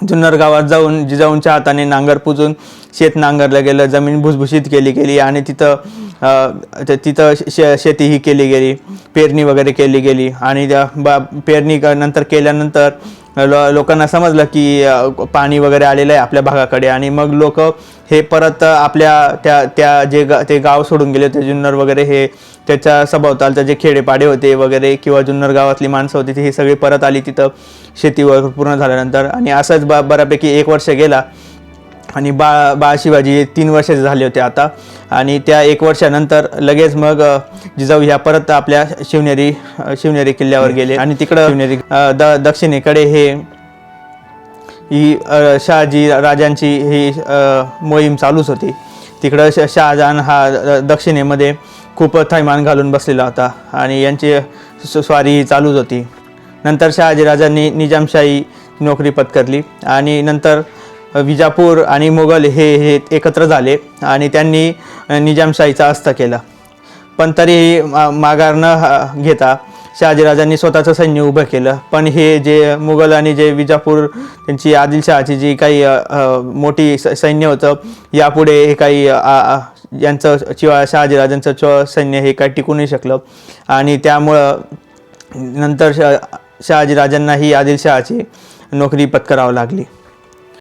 जुन्नर गावात जाऊन जिजाऊंच्या हाताने नांगर पुजून शेत नांगरलं गेलं, जमीन भुसभुशीत केली गेली आणि तिथं शेती ही केली गेली, पेरणी वगैरे केली गेली. आणि पेरणी नंतर केल्यानंतर लोकांना समजलं की पाणी वगैरे आलेलं आहे आपल्या भागाकडे, आणि मग लोक हे परत आपल्या ते गाव सोडून गेले होते जुन्नर वगैरे, हे त्याच्या सभोवतालचे जे खेडेपाडे होते वगैरे किंवा जुन्नर गावातली माणसं होती ही सगळी परत आली तिथं शेतीवर पूर्ण झाल्यानंतर. आणि असंच बऱ्यापैकी 1 वर्ष गेला आणि बाळ शिवाजी 3 वर्षाचे झाले होते आता. आणि त्या 1 वर्षानंतर लगेच मग जिजाऊ ह्या परत आपल्या शिवनेरी किल्ल्यावर गेले. आणि तिकडं शिवनेरी दक्षिणेकडे ही शहाजी राजांची ही मोहीम चालूच होती. तिकडं शहाजहान हा दक्षिणेमध्ये खूप थैमान घालून बसलेला होता आणि यांची स्वारी चालूच होती. नंतर शहाजीराजांनी निजामशाही नोकरी पत्करली आणि नंतर विजापूर आणि मोगल हे एकत्र झाले आणि त्यांनी निजामशाहीचा अस्त केला. पण तरीही माघार न घेता शहाजीराजांनी स्वतःचं सैन्य उभं केलं. पण हे जे मुघल आणि जे विजापूर त्यांची आदिलशहाची जी काही मोठी सैन्य होतं, यापुढे हे काही यांचं शहाजीराजांचं सैन्य हे काही टिकू नाही शकलं. आणि त्यामुळं नंतर शहाजीराजांना ही आदिलशहाची नोकरी पत्करावी लागली.